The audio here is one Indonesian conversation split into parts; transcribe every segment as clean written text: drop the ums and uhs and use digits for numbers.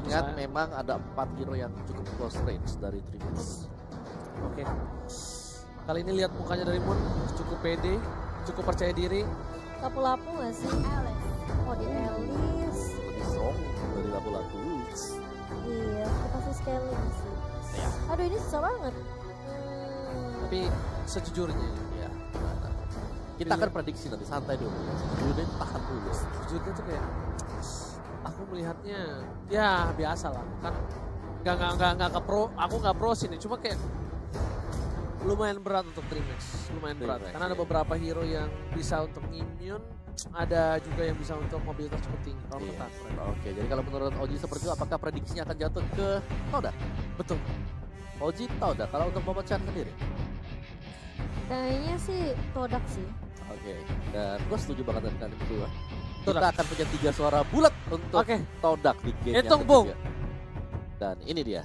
Mengingat memang ada 4 hero yang cukup close range dari Dreamers. Oke. Kali ini lihat mukanya dari Moon cukup pede, cukup percaya diri. Lapu-lapu gak sih? Oh di Alice. Lebih strong dari lapu-lapu. Iya, kita pasti scaling sih. Ya. Aduh ini susah banget. Tapi sejujurnya Ya, gimana? Kita akan prediksi nanti, santai dulu ya. Sejujurnya tahan dulu. sejujurnya tuh kayak aku melihatnya ya biasa lah kan nggak ke pro, aku nggak pro sini, cuma kayak lumayan berat untuk Dreamers, lumayan berat Dreamers, karena ada iya. beberapa hero yang bisa untuk immune, ada juga yang bisa untuk mobilitas cukup tinggi kalau Iya. menurut aku. Oke, jadi kalau menurut Oji seperti itu, apakah prediksinya akan jatuh ke Toda? Betul. Oji Toda, kalau untuk Momochan sendiri? Kayaknya sih Todak sih. Oke, dan gue setuju banget dengan kalian berdua. Kita Todak. akan punya 3 suara bulat untuk Oke. Todak di game Hitung, yang Bung. ketiga. Dan ini dia.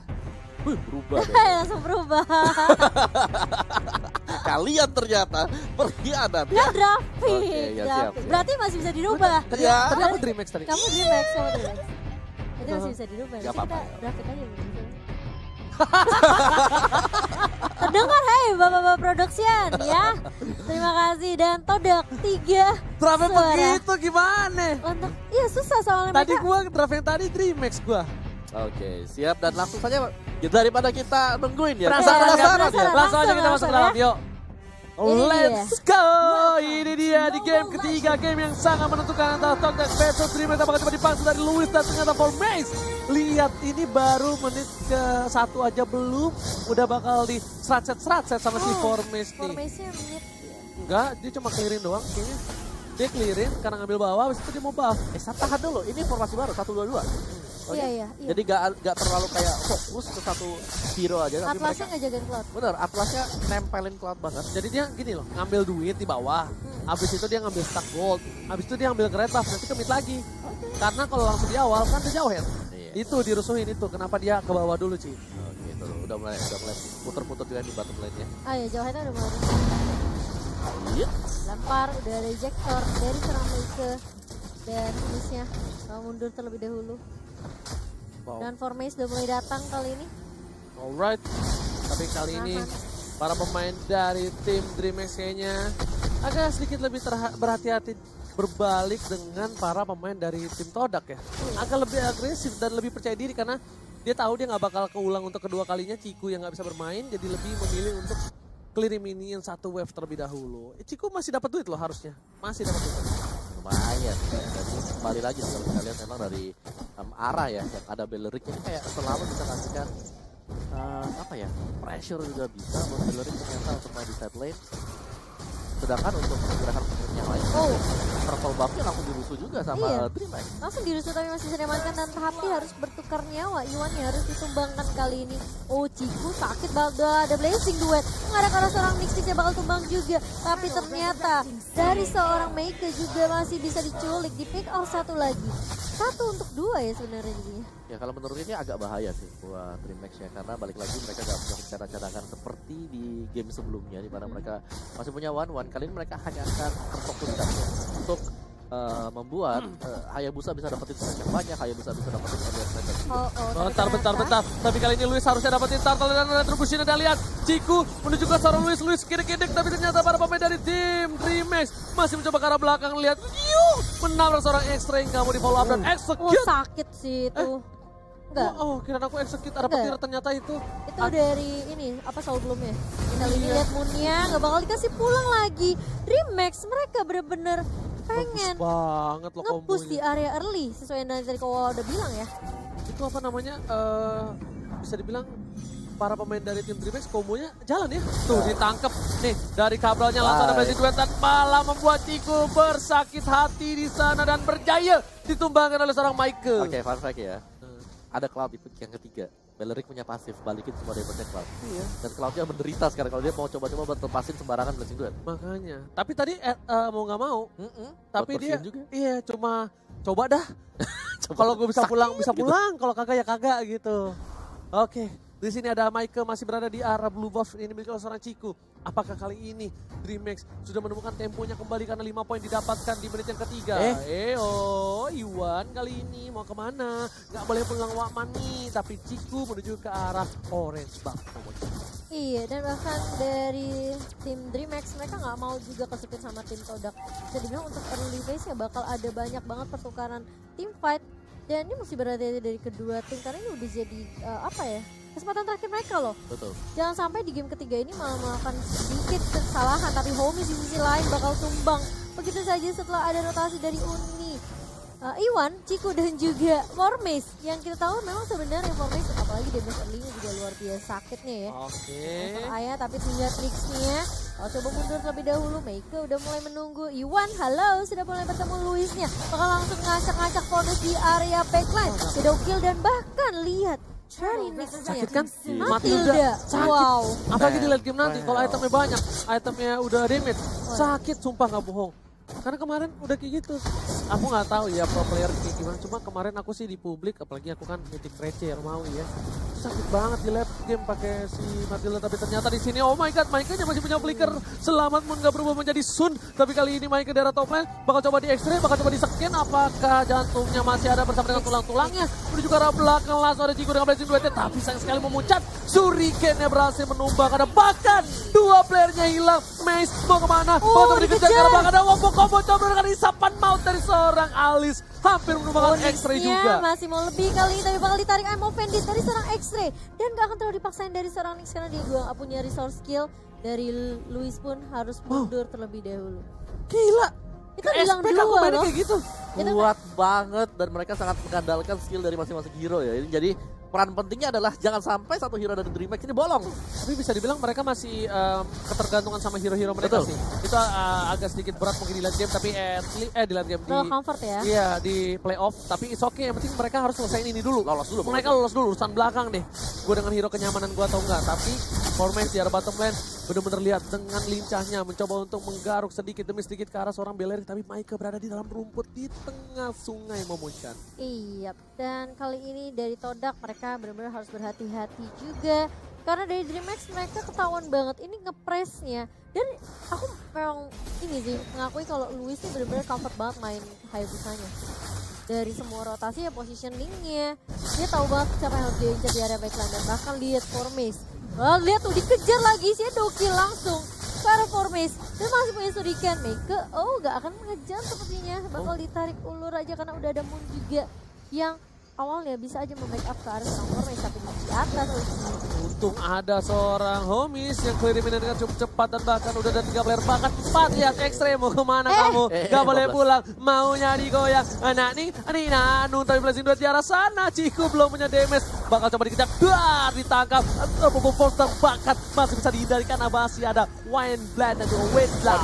Berubah deh. Langsung berubah. Kalian ternyata berkhianat. Nggak draft pick. Oke, ya, Draft siap, pick. siap. Berarti masih bisa dirubah. Tadi, Ya. tadi aku Dreamers tadi. Kamu Dreammax, kamu Dreammax. Itu masih bisa dirubah. Nggak Nanti apa-apa, kita ya. draft pick aja. Terdengar hei bapak-bapak production ya. Terima kasih dan Todak 3 Draftnya suara. begitu gimana? Untuk iya susah soalnya Tadi mereka. gua draft yang tadi Dreamers gua. Oke, siap dan langsung saja daripada kita nungguin ya. Penasaran, Kita kan? penasaran. Langsung aja kita masuk Langsung ke dalam, ya. yuk. Ini Let's go! Ini dia di game ketiga, game yang sangat menentukan antara Todak versus Dreamers. Apakah coba dipangsa dari Luis dan ternyata Formace. Lihat ini baru menit ke 1 aja belum, udah bakal di serat-set sama si Formace nih. Formasinya menit. Enggak, dia cuma clearin doang kayaknya. Dia clearin karena ngambil bawah, habis itu dia mau buff. tahan dulu, ini formasi baru 1-2-2. Oke. Iya. Jadi gak terlalu kayak fokus ke satu hero aja. Tapi Atlasnya nggak jagain Cloud. bener, Atlasnya nempelin Cloud banget. Jadi dia gini loh, ngambil duit di bawah. Habis itu dia ngambil stack gold. Habis itu dia ngambil red buff, nanti kemit lagi. Karena kalau langsung di awal kan dia jauh ya. Iya. Itu dirusuhin itu, kenapa dia ke bawah dulu sih. Oke, itu udah mulai puter-puter juga di bottom lane-nya. Ah ya jauhnya udah mulai. Iya. Lempar udah ada ejector dari serang Meike. Dan finishnya mundur terlebih dahulu. Wow. Dan Formace udah mulai datang kali ini. Alright. Tapi kali ini para pemain dari tim Dreamers kayaknya agak sedikit lebih berhati-hati berbalik dengan para pemain dari tim Todak ya. Agak lebih agresif dan lebih percaya diri karena dia tahu dia nggak bakal keulang untuk kedua kalinya. Ciku yang nggak bisa bermain jadi lebih memilih untuk clear minion 1 wave terlebih dahulu. Ciku masih dapat duit loh harusnya. Masih dapat duit. Lumayan. Dan kembali lagi kalau kita lihat memang dari arah ya yang ada Beleric ini kayak selalu bisa kasihkan apa ya, pressure juga bisa buat Beleric ternyata untuk main di side lane. Sedangkan untuk gerakan yang lain, purple buff-nya langsung dirusuh juga sama Iya. Dreamers. Langsung dirusuh tapi masih bisa diamankan dan tapi harus bertukar nyawa. Iwannya harus ditumbangkan kali ini. Oh Ciku sakit banget, ada blazing duet. Nggak ada karena seorang Nixis yang bakal tumbang juga. Tapi ternyata dari seorang Meike juga masih bisa diculik. Di pick off satu lagi. 1 untuk 2 ya sebenarnya jadinya. Ya kalau menurut ini agak bahaya sih buat Dreamers ya, karena balik lagi mereka gak punya rencana cadangan seperti di game sebelumnya di mana mereka masih punya one-one. Kali ini mereka hanya akan terfokuskan ya, untuk membuat Hayabusa bisa dapetin strike yang banyak, Hayabusa bisa dapetin earlier strike yang tinggi. Bentar. Tapi kali ini Luis harusnya dapetin turtle dan retribution. Anda lihat Ciku menuju ke seorang Luis kiri-kiri, tapi ternyata para pemain dari tim Dreamers masih mencoba ke arah belakang. Lihat, menabrak seorang extra yang kamu di follow up dan Oh execute. sakit sih itu. Enggak. Oh, kira aku execute ada petir ternyata itu. Itu dari ini apa soul belumnya. Kali ini lihat Moonnya nggak bakal dikasih pulang lagi. Dreammax mereka bener-bener pengen Banget loh nge-push di kombonya. area early sesuai yang tadi kau udah bilang ya. Itu apa namanya? Bisa dibilang para pemain dari tim Dreamers kombonya jalan ya. Tuh ditangkep nih dari kabralnya langsung ada blazing duet dan malah membuat Ciku bersakit hati di sana dan berjaya ditumbangkan oleh seorang Michael. Oke, fun fact ya. Ada Cloud di pick yang ketiga. Beleric punya pasif, balikin semua damage Cloud. Iya. Dan Cloudnya menderita sekarang kalau dia mau coba-coba buat lepasin sembarangan blessing duet. Makanya. Tapi tadi mau nggak mau. Tapi Buat dia bersihin juga. iya cuma coba dah. Kalau gue bisa pulang bisa pulang, kalau kagak ya kagak gitu. Oke. Di sini ada Michael masih berada di arah blue buff ini milik seorang Ciku. Apakah kali ini DreamHack sudah menemukan temponya kembali karena 5 poin didapatkan di menit yang ketiga. Iwan kali ini mau kemana? Gak boleh pulang Wakman nih, tapi Ciku menuju ke arah Orange Bang. Iya, dan bahkan dari tim DreamHack mereka nggak mau juga kesepit sama tim Todak. Bisa dibilang untuk early phase ya bakal ada banyak banget pertukaran team fight. Dan ini mesti berhati-hati dari kedua tim karena ini udah jadi kesempatan terakhir mereka loh. Betul. Jangan sampai di game ketiga ini malah melakukan sedikit kesalahan, tapi Homies di sisi lain bakal tumbang. Begitu saja setelah ada rotasi dari Uni. Iwan, Ciku dan juga Formis. Yang kita tahu memang sebenarnya Formis apalagi damage early-nya juga luar biasa sakitnya ya. Oke. Ayah tapi tinggal tricksnya. Kalau coba mundur terlebih dahulu, Meike udah mulai menunggu. Iwan, halo, sudah mulai bertemu Luisnya. Bakal langsung ngacak-ngacak Formis di area backline. Shadow kill dan bahkan lihat dari Nixnya. Sakit kan? Matilda. Sakit. Wow. Apalagi di late game nanti kalau itemnya banyak, itemnya udah damage. Sakit sumpah nggak bohong. Karena kemarin udah kayak gitu. Aku nggak tahu ya pro player kayak gimana. Cuma kemarin aku sih di publik, apalagi aku kan mythic receh mau ya. Sakit banget di late game pakai si Matilda. Tapi ternyata di sini oh my god, Maike-nya masih punya flicker. Selamat pun nggak berubah menjadi Sun. Tapi kali ini Maike daerah top lane bakal coba di X-ray, bakal coba di scan. Apakah jantungnya masih ada bersama dengan tulang-tulangnya? Menuju ke arah belakang langsung ada Ciku dengan blazing duetnya. Tapi sayang sekali memuncak. Shuriken-nya berhasil menumbang. Ada bahkan 2 playernya hilang. Mace mau kemana? Oh, Coba dikejar ke arah belakang. Ada combo coba dengan isapan maut dari seorang Alice. Hampir menumbangkan X-ray juga. Masih mau lebih kali ini, tapi bakal ditarik Emo Vendit dari seorang X-ray. Dan gak akan terlalu dipaksain dari seorang Nix karena dia juga gak punya resource skill. Dari Luis pun harus mundur terlebih dahulu. Gila. Itu bilang SPK aku dua mainnya loh. kayak gitu. Kuat banget dan mereka sangat mengandalkan skill dari masing-masing hero ya. Jadi peran pentingnya adalah jangan sampai satu hero dari DreamHack ini bolong. Tapi bisa dibilang mereka masih ketergantungan sama hero-hero mereka Betul. sih. Itu agak sedikit berat mungkin di late game, tapi di late game Terlalu comfort ya. Iya di playoff. Tapi it's okay, yang penting mereka harus selesaiin ini dulu. Lolos dulu. Mereka lolos dulu, urusan belakang deh. Gue dengan hero kenyamanan gue atau enggak. Tapi Formes di arah bottom lane benar-benar lihat dengan lincahnya mencoba untuk menggaruk sedikit demi sedikit ke arah seorang Belerik. Tapi Maike berada di dalam rumput di tengah sungai Momonchan. Iya, dan kali ini dari Todak mereka benar-benar harus berhati-hati juga. Karena dari DreamHack mereka ketahuan banget ini ngepresnya. Dan aku memang ini sih mengakui kalau Luis ini benar-benar comfort banget main Hayabusanya. Dari semua rotasi ya positioningnya. Dia tahu banget siapa yang harus dia incar di area backline. Dan bahkan lihat Formis. Wah, lihat tuh dikejar lagi sih Doki langsung ke arah Formis. Dan masih punya Shuriken. Meike, gak akan mengejar sepertinya. Bakal ditarik ulur aja karena udah ada Moon juga. Yang awalnya bisa aja membackup ke arah seorang Formis. Tapi di atas Untung ada seorang Homies yang clear dengan cukup cepat dan bahkan udah ada 3 player bahkan 4 lihat X-ray mau kemana kamu gak boleh 12. pulang maunya digoyang anak nih Nanu tapi blazing duet di arah sana Ciku belum punya damage bakal coba dikejar ditangkap Popor terbakat masih bisa dihindari karena masih ada Wine Blind dan juga Wind Blind.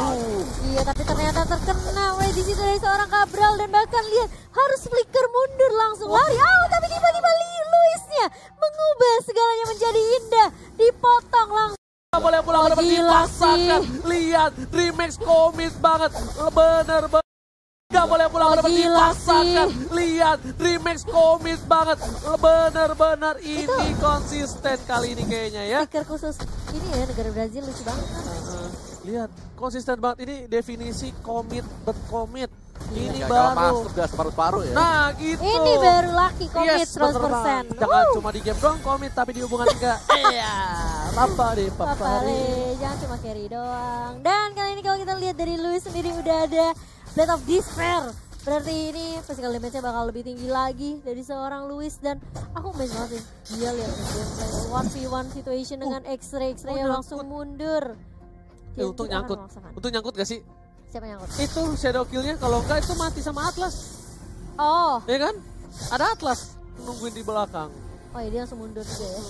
Iya tapi ternyata terkena di situ dari seorang Cabral dan bahkan lihat harus flicker mundur langsung lari tapi tiba-tiba Luisnya mengubah segalanya menjadi indah, dipotong langsung. Gak boleh pulang dapat dipaksakan. Lihat DreamHack komit banget. Bener-bener. Gak boleh pulang dapat dipaksakan. Lihat DreamHack komit banget. Bener-bener ini konsisten kali ini kayaknya ya. Stiker khusus ini ya negara Brazil lucu banget. Lihat konsisten banget ini definisi komit berkomit. Ini Gagal baru. masuk gas paru-paru ya. Nah gitu. Ini baru laki komit Yes, bener banget. 100%. Jangan cuma di game doang komit tapi di hubungan juga. Papare. Jangan cuma carry doang. Dan kali ini kalau kita lihat dari Luis sendiri udah ada Blade of Despair. Berarti ini physical damage-nya bakal lebih tinggi lagi dari seorang Luis. Dan aku amazed banget sih. Dia lihat gameplay 1v1 situation dengan X-ray yang langsung mundur. Untung nyangkut. Untung nyangkut gak sih? Siapa yang nyangkut? Itu shadow kill-nya kalau enggak itu mati sama Atlas. Oh. Ya kan? Ada Atlas nungguin di belakang. Oh iya dia langsung mundur juga ya.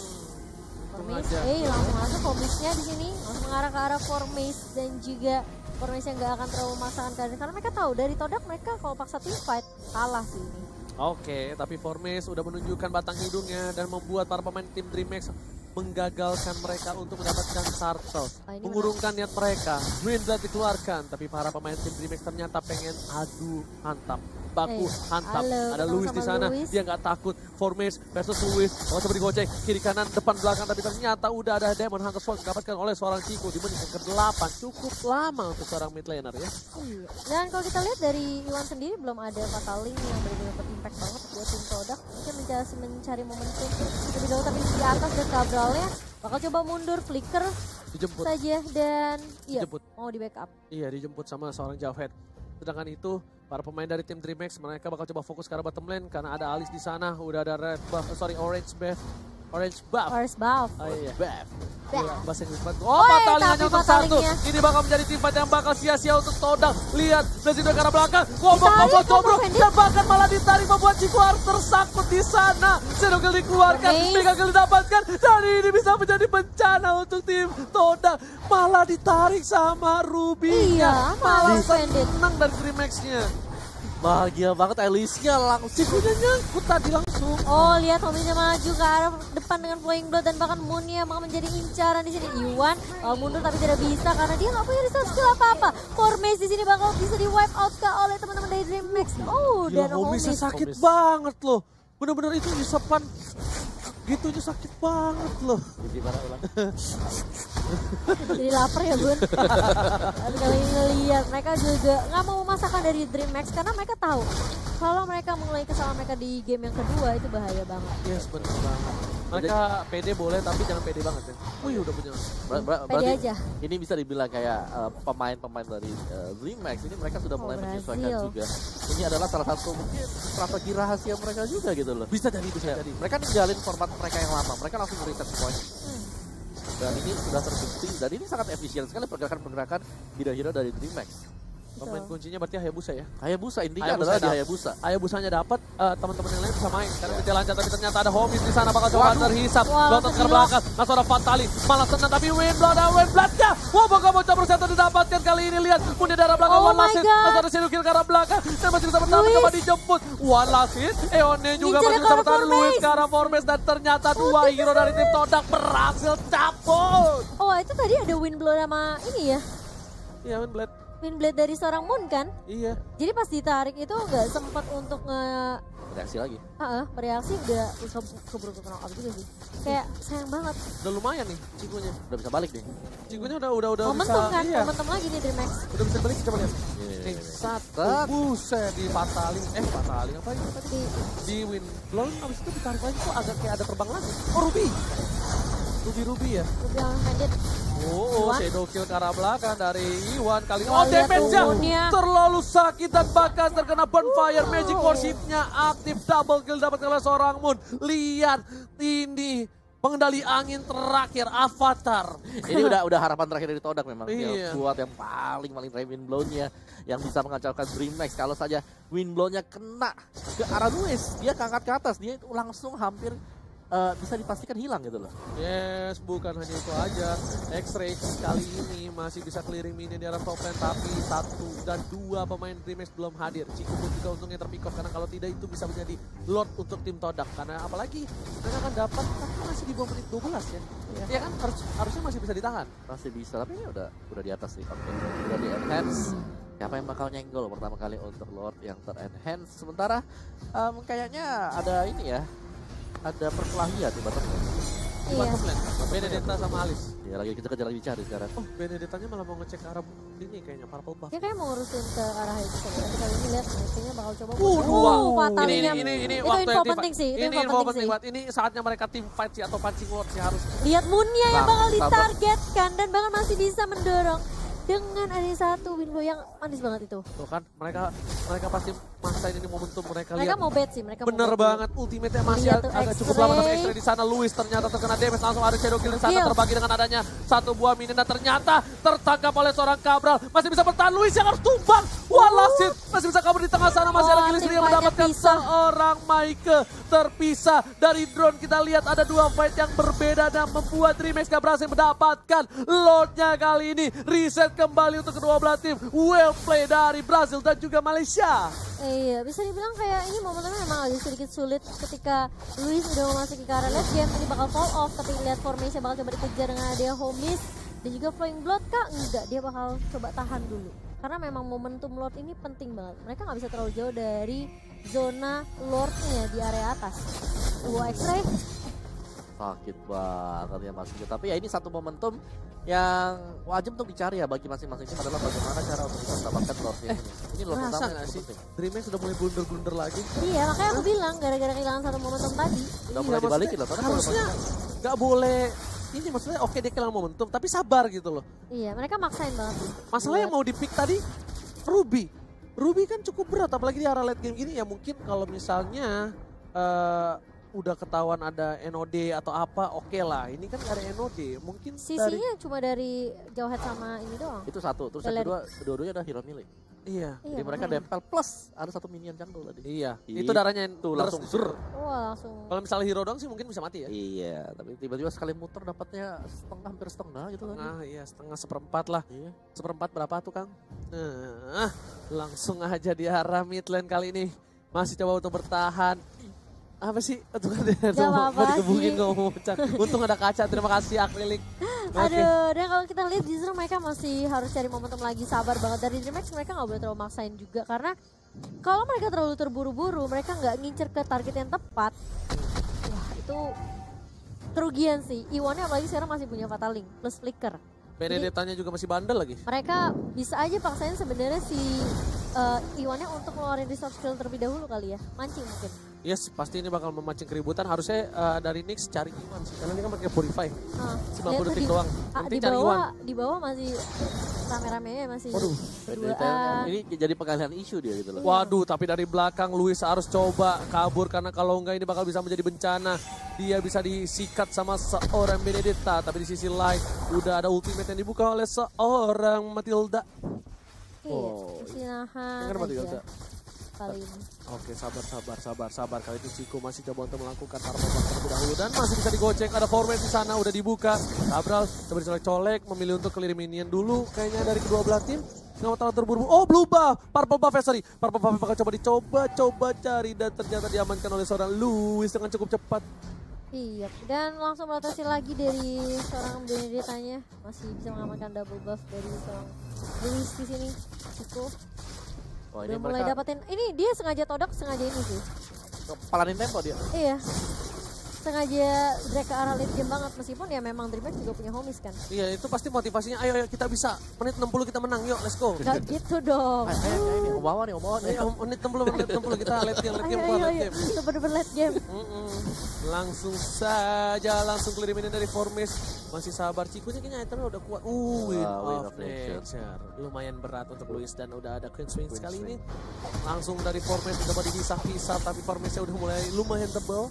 Formis, aja. langsung masuk Formisnya di sini langsung mengarah ke arah Formis dan juga Formis yang gak akan terlalu memaksakan keadaan karena mereka tahu dari Todak mereka kalau paksa team fight kalah sih ini. Oke, tapi Formis udah menunjukkan batang hidungnya dan membuat para pemain tim DreamHack menggagalkan mereka untuk mendapatkan turtle. Mengurungkan niat mereka. Green Blood dikeluarkan, tapi para pemain tim DreamHack ternyata pengen adu mantap. baku hantam. Halo, Ada ketemu Luis di sama sana, Luis. dia nggak takut. Formace versus Luis, oh coba digocek kiri kanan depan belakang, tapi ternyata udah ada Demon Hunter Sword didapatkan oleh seorang Chico di menit yang ke-8. Cukup lama untuk seorang mid laner ya. Iya. Dan kalau kita lihat dari Iwan sendiri belum ada Fataling yang benar-benar berimpact banget buat tim produk. Mungkin mencari momentum lebih dahulu, tapi di atas dan Cabralnya bakal coba mundur, flicker Dijemput. saja dan iya Dijemput. mau di backup. Iya, dijemput sama seorang Javed. Sedangkan itu para pemain dari tim DreamHack mereka bakal coba fokus ke arah bottom lane karena ada Alice di sana, udah ada orange buff. Harus buff. Oh iya. Beth. Gila, bahasa Inggris banget. Woi, Oh, Fatali tapi hanya untuk satu. Fatalingnya. Ini bakal menjadi tim fight yang bakal sia-sia untuk Todang. Lihat, dari ke arah belakang. Combo Ditarik, cobrok. Pendit. Dan bahkan malah ditarik membuat Chico harus tersangkut di sana. Shadow Kill dikeluarkan, Nice. Mega Kill didapatkan. Dan ini bisa menjadi bencana untuk tim Todang. Malah ditarik sama Ruby. Iya, Malah malah Pendit. senang dari Dreamhack-nya. Bahagia banget Alice-nya langsung. Udah nyangkut tadi langsung. Oh, lihat hominya maju ke arah depan dengan Flowing Blood dan bahkan Moonnya bakal menjadi incaran di sini. Iwan mundur tapi tidak bisa karena dia nggak punya resource skill apa-apa. Formace di sini bakal bisa di wipe out oleh teman-teman dari DreamHack. Oh, Gila, dan Homies Homies. sakit Homies. banget loh. Bener-bener itu disepan gitu aja sakit banget loh. Gimana ulang? Jadi lapar ya Bun. Tapi kali ini ngeliat mereka juga nggak mau memasakkan dari DreamHack karena mereka tahu kalau mereka mengulangi kesalahan mereka di game yang kedua itu bahaya banget. Yes, bener banget. Mereka pede boleh tapi jangan pede banget ya. Wih, udah punya. Pede Berarti aja. ini bisa dibilang kayak pemain-pemain dari DreamHack ini mereka sudah mulai Brazil. menyesuaikan juga. Ini adalah salah satu mungkin strategi rahasia mereka juga gitu loh. Bisa jadi. Mereka ninggalin format mereka yang lama, mereka langsung reset semuanya. Dan ini sudah terbukti dan ini sangat efisien sekali pergerakan-pergerakan hero-hero dari DreamHack. Pemain kuncinya berarti Hayabusa ya. Hayabusa intinya Hayabusa adalah di dapat. Hayabusa. Hayabusanya dapat, teman-teman yang lain bisa main karena bisa lancar, tapi ternyata ada Homies di sana bakal coba Waduh. terhisap. Wah, Lotot ke gila. belakang, langsung ada Fatali, malah senang tapi Windblood-nya. Wah, bakal mau coba satu didapatkan kali ini, lihat. Kemudian darah belakang Oh One my Last Hit, God. langsung ada Shadow Kill ke arah belakang, dan masih bisa bertahan, Luis. coba dijemput. One Last Hit, Eone juga Ngincernya masih ke bisa arah bertahan, Luis Formace. ke arah Formace, dan ternyata dua hero dari tim Todang berhasil cabut. Oh, itu tadi ada Windblow sama ini ya. Iya, Windblade. Windblade dari seorang Moon kan. Iya. Jadi pas ditarik itu nggak sempat untuk Reaksi lagi. bereaksi, udah keburu ke knock up juga sih. Kayak sayang banget. Udah lumayan nih Cikunya. Udah bisa balik nih. Cikunya udah Momentum bisa. kan, Iya. momentum lagi nih DreamHack. Udah bisa balik, coba lihat. Ini. Nih, satu Set. buset di Fataling. Fataling apa ini? Di Di Windblown, abis itu ditarik lagi kok agak kayak ada terbang lagi. Oh, Ruby. Ruby ya. yang pendek. Oh, Iwan. shadow kill ke arah belakang dari Iwan kali ini. Wah, Oh, lihat damage-nya turunnya. terlalu sakit dan bahkan terkena bonfire. Magic Worship-nya aktif, double kill dapat oleh seorang Moon. Lihat ini pengendali angin terakhir Avatar. Ini udah harapan terakhir dari Todak memang. Iya. Dia buat yang paling terakhir Windblow-nya yang bisa mengacaukan DreamHack. Kalau saja Windblow-nya kena ke arah Luis, dia keangkat ke atas, dia itu langsung hampir bisa dipastikan hilang gitu loh. Yes, bukan hanya itu aja. X-Ray kali ini masih bisa clearing minion di arah top lane, tapi 1 dan 2 pemain DreamHack belum hadir. Chico pun juga untungnya terpick off karena kalau tidak itu bisa menjadi Lord untuk tim Todak. Karena apalagi mereka akan dapat, tapi masih di bawah menit 12 ya. Iya kan, harusnya masih bisa ditahan. Masih bisa, tapi ini udah di atas sih. Oke, udah di enhance. Siapa yang bakal nyenggol pertama kali untuk Lord yang ter-enhance. Sementara kayaknya ada ini ya. Ada perkelahian di bottom lane. Di Iya. bottom lane, Benedetta sama Alice. Ya lagi kita kejar lagi dicari sekarang. Oh, Benedettanya malah mau ngecek ke arah ini kayaknya purple buff. Dia kayak mau ngurusin ke arah itu. Tapi kali ini lihat Messi-nya bakal coba. Dua. Fatalinya. Ini Itu waktu info yang penting sih. Itu Ini info info penting penting sih. banget. Ini saatnya mereka tim fight sih atau pancing Lord sih harus. Lihat Moonnya yang Sabar, bakal sabar. ditargetkan dan bahkan masih bisa mendorong dengan ada satu Windblow yang manis banget itu. Tuh kan, mereka pasti masa ini momentum mereka Mereka lihat. mau bet sih, mereka Bener mau bet. banget, ultimate-nya masih Lihat tuh agak cukup X-ray. lama tapi X-ray di sana. Luis ternyata terkena damage, langsung ada shadow kill di sana Kill. terbagi dengan adanya satu buah minion dan ternyata tertangkap oleh seorang Cabral. Masih bisa bertahan, Luis yang harus tumbang. Walasit masih bisa kabur di tengah sana, masih ada Oh, Gilles tim yang fight-nya mendapatkan pisah. seorang Maike terpisah dari drone. Kita lihat ada dua fight yang berbeda dan membuat DreamHack gak berhasil mendapatkan Lordnya kali ini. Reset kembali untuk kedua belah tim. Well play dari Brazil dan juga Malaysia. Iya, bisa dibilang kayak ini momennya memang agak sedikit sulit ketika Luis udah memasuki ke arah late game, ini bakal fall off, tapi lihat formation bakal coba dikejar dengan dia Homies dan juga Flowing Blood kah? Enggak, dia bakal coba tahan dulu. Karena memang momentum Lord ini penting banget. Mereka nggak bisa terlalu jauh dari zona Lordnya di area atas. X-Ray. Sakit banget ya Mas Yu. Tapi ya ini satu momentum yang wajib untuk dicari ya bagi masing-masing tim adalah bagaimana cara untuk bisa mendapatkan Lordnya ini. Ini Lord Masa utama nggak yang sih? penting. Dreamhack sudah mulai blunder-blunder lagi. Iya, makanya aku bilang gara-gara kehilangan satu momentum tadi. Udah mulai dibalikin loh. Harusnya nggak boleh. Ini maksudnya oke dia kehilangan momentum, tapi sabar gitu loh. Iya, mereka maksain banget sih. Masalahnya yang mau di-pick tadi Ruby. Ruby kan cukup berat, apalagi di arah late game gini ya mungkin kalau misalnya udah ketahuan ada NOD atau apa, oke lah. Ini kan gak ada NOD, mungkin dari... Sisinya cuma dari jauh head sama ini doang. Itu satu, terus yang kedua, dua-duanya ada hero milik. Iya. Jadi mereka makanya. dempel plus ada satu minion jungle tadi. Iya, Itu itu darahnya Tuh langsung zer. Wah, langsung. Kalau misalnya hero doang sih mungkin bisa mati ya. Iya, tapi tiba-tiba sekali muter dapatnya setengah, hampir setengah gitu kan. Nah iya setengah seperempat lah. Iya. Seperempat berapa tuh Kang? Nah, langsung aja di arah mid lane kali ini. Masih coba untuk bertahan. Apa sih? Itu kan dia apa-apa mau dikebukin sih. ngomong pecah. Untung ada kaca, terima kasih akrilik. Oke. Aduh, dan kalau kita lihat justru mereka masih harus cari momentum lagi, sabar banget. Dari Dreamhack mereka nggak boleh terlalu maksain juga karena kalau mereka terlalu terburu-buru, mereka nggak ngincer ke target yang tepat. Wah, itu kerugian sih. Iwannya apalagi sekarang masih punya Fatal Link plus Flicker. Benedetta-nya juga masih bandel lagi. Mereka bisa aja paksain sebenarnya si Iwannya untuk ngeluarin resource skill terlebih dahulu kali ya. Mancing mungkin. Yes, pasti ini bakal memancing keributan. Harusnya dari Nyx cari Iwan sih. Karena ini kan pakai Purify. 90 detik doang. Di Penting cari Iwan. bawah masih rame-ramenya masih Waduh, berduaan. Ini jadi pengalihan isu dia gitu loh. Waduh, tapi dari belakang Luis harus coba kabur karena kalau enggak ini bakal bisa menjadi bencana. Dia bisa disikat sama seorang Benedetta, tapi di sisi lain udah ada ultimate yang dibuka oleh seorang Matilda. Iya, masih nahan Dengar Matilda. aja kali ini. Oke, sabar. Kali itu Chico masih coba untuk melakukan armor terlebih dahulu dan masih bisa digocek. Ada format di sana udah dibuka. Cabral coba dicolek-colek, memilih untuk clear minion dulu kayaknya dari kedua belah tim. Nggak mau terlalu terburu-buru. Oh, blue buff, purple buff, sorry. Purple buff bakal coba cari dan ternyata diamankan oleh seorang Luis dengan cukup cepat. Iya, dan langsung merotasi lagi dari seorang Benedetta-nya. Masih bisa mengamankan double buff dari seorang Luis di sini. Chico Wah, ini udah mulai mereka dapetin. Ini dia sengaja todak, sengaja ini sih. palanin tempo dia. Iya. Sengaja drag ke arah late game banget meskipun ya memang Dreamhack juga punya homies kan. Iya, itu pasti motivasinya. Ayo kita bisa. Menit 60 kita menang. Yuk, let's go. Gak gitu dong. Ayo, ini ke bawah nih. Ayo, menit 60 kita late game, late game. Itu bener-bener late game. Langsung saja, langsung clear minion dari Formis. Masih sabar, Cikunya kayaknya itemnya udah kuat. Win of Nature. Lumayan berat untuk Luis dan udah ada Queen Swing sekali ini. Langsung dari Formis coba dipisah-pisah, tapi Formisnya udah mulai lumayan tebal.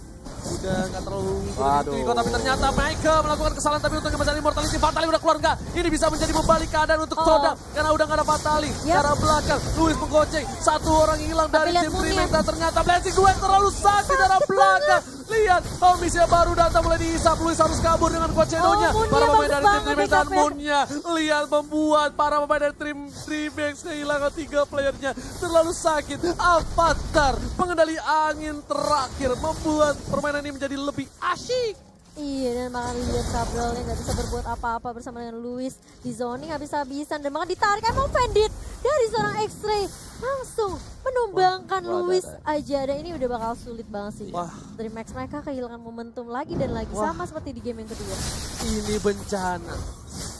Udah gak terlalu ngikut, tapi ternyata Michael melakukan kesalahan, tapi untungnya masih ada Immortality. Fatali udah keluar enggak? Ini bisa menjadi membalik keadaan untuk Todak karena udah gak ada Fatali. Ke arah belakang, Luis menggoceng. Satu orang hilang dari tim Dreamhack dan ternyata Blessing duet terlalu sakit dari arah belakang. Lihat, Homisnya baru datang mulai dihisap. Luis harus kabur dengan Cochenonya. Para pemain dari tim Dreamhack dan Moonnya. Lihat membuat para pemain dari tim Dreamhack kehilangan 3 playernya. Terlalu sakit. Avatar, pengendali angin terakhir membuat permainan ini menjadi lebih asyik. Iya, dan makan lihat Cabral yang gak bisa berbuat apa-apa bersama dengan Luis. Di zoning habis-habisan dan makan ditarik emang Bandit dari seorang X-Ray. Langsung menumbangkan Luis aja. Dan ini udah bakal sulit banget sih. Dreamhack mereka kehilangan momentum lagi dan lagi. Sama seperti di game yang kedua. Ini bencana.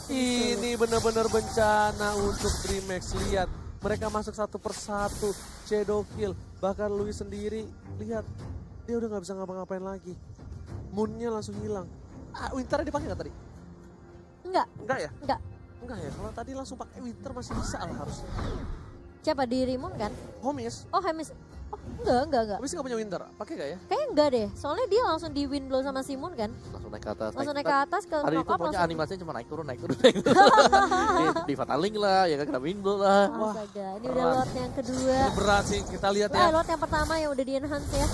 Ini benar-benar bencana untuk Dreamhack. Lihat, mereka masuk satu persatu. Shadow kill. Bahkan Luis sendiri, lihat. Dia udah gak bisa ngapa-ngapain lagi. Moonnya langsung hilang. Winternya dipakai gak tadi? Enggak. Enggak ya? Enggak. Enggak ya, kalau tadi langsung pakai Winter masih bisa lah harusnya. Siapa di Rimon kan? Homies. Oh, Hemis. Oh, enggak. Homies gak punya Winter, pakai gak ya? Kayaknya enggak deh. Soalnya dia langsung di win blow sama Simon kan? Langsung naik ke atas. Langsung naik ke atas ke Hari itu knock up pokoknya langsung. animasinya cuma naik turun. Di Fataling lah, ya kan kena windblow lah. Astaga, ini udah lot yang kedua. Ini berat sih, kita lihat ya. Lot yang pertama yang udah di enhance ya.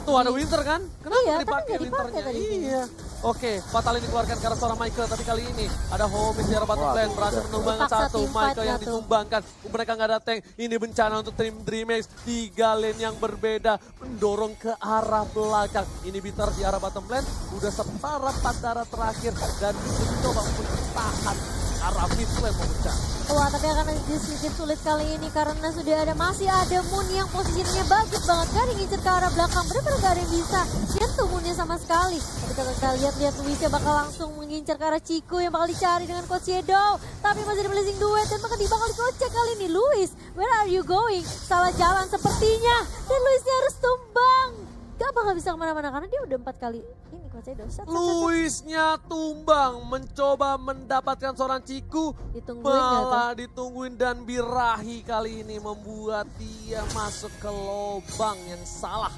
Tuh ada Winter kan? Kenapa Iya, dipakai kan nggak dipakai Winternya? tadi. Iya. Oke, Fatal ini dikeluarkan karena seorang Michael, tapi kali ini ada Homies di arah bottom lane berhasil menumbangkan Paksa satu. team fight Michael yang lah tuh. ditumbangkan, mereka nggak ada tank. Ini bencana untuk tim Dreamhack. 3 lane yang berbeda mendorong ke arah belakang. Ini Bitter di arah bottom lane, udah setara 4 darah terakhir dan mencoba untuk tahan arah mid lane memecah. Wah, tapi akan sedikit sulit kali ini karena masih ada Moon yang posisinya bagus banget. Gak ada yang ngincer ke arah belakang, bener-bener gak ada yang bisa nyentuh Moonnya sama sekali. Tapi kalau kita lihat Luisnya bakal langsung mengincar ke arah Chico yang bakal dicari dengan Coach Yedo. Tapi masih ada blessing duet dan bakal dikocek kali ini. Luis, where are you going? Salah jalan sepertinya. Dan Luisnya harus tumbang. Gak bakal bisa kemana-mana karena dia udah 4 kali. Ini Coach Yedo. Luisnya tumbang, mencoba mendapatkan seorang Ciku, malah ditungguin dan birahi kali ini membuat dia masuk ke lubang yang salah.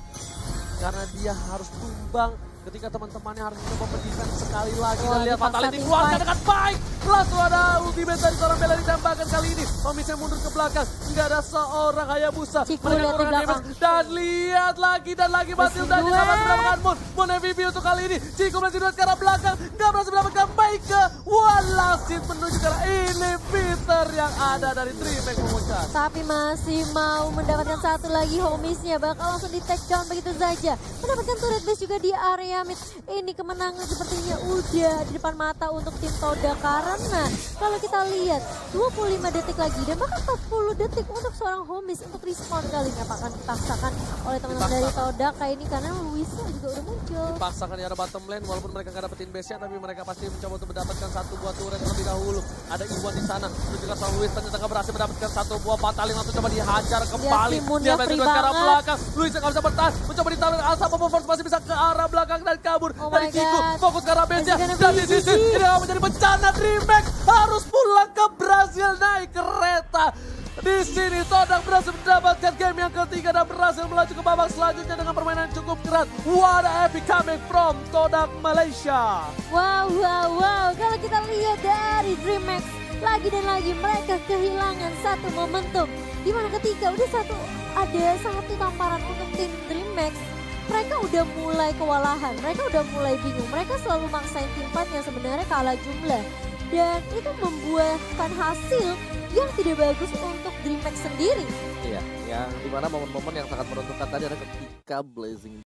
Karena dia harus tumbang ketika teman-temannya harus mencoba mendefend sekali lagi. Dan lihat Fatality keluarkan dengan baik. Langsung ada ultimate dari seorang Bella ditembakkan kali ini. Homies munder ke belakang, nggak ada seorang Hayabusa. Mereka kurang damage. Dan lihat lagi dan lagi Matilda nggak berhasil mendapatkan Moon. Moon MVP untuk kali ini. Ciku berhasil ke arah belakang, nggak berhasil mendapatkan baik ke Walasit menuju ke arah inhibitor yang ada dari DreamHack memecah. Tapi masih mau mendapatkan satu lagi homiesnya, bakal langsung di take down begitu saja. Mendapatkan turret base juga di area mid. Ini kemenangan sepertinya udah di depan mata untuk tim Toda karena kalau kita lihat 25 detik lagi dan bahkan 40 detik untuk seorang homies untuk respawn kali ini. Apakah dipaksakan oleh teman-teman dari Toda kayak ini karena Luisnya juga udah muncul. Dipaksakan di arah bottom lane walaupun mereka nggak dapetin base-nya, tapi mereka pasti mencoba untuk mendapatkan satu buah turret terlebih dahulu. Ada Iwan di sana, dan juga sang Luis ternyata nggak berhasil mendapatkan satu buah Fatality, langsung coba dihajar kembali. Dia masih ke arah belakang, Luis nggak bisa bertahan, mencoba ditarik asap performance masih bisa ke arah belakang dan kabur dari Ciku, fokus ke arah base-nya dan di sisi ini akan menjadi bencana. DreamHack harus pulang ke Brasil naik kereta. Di sini Todak berhasil mendapatkan game yang ketiga dan berhasil melaju ke babak selanjutnya dengan permainan cukup keras. What a epic coming from Todak Malaysia. Wow. Kalau kita lihat dari DreamHack lagi dan lagi mereka kehilangan satu momentum. Dimana ketika udah ada satu tamparan untuk tim DreamHack, mereka udah mulai kewalahan, mereka udah mulai bingung. Mereka selalu maksain tim fight yang sebenarnya kalah jumlah. Dan itu membuahkan hasil yang tidak bagus untuk DreamHack sendiri. Iya, yang dimana momen-momen yang sangat menentukan tadi ada ketika Blazing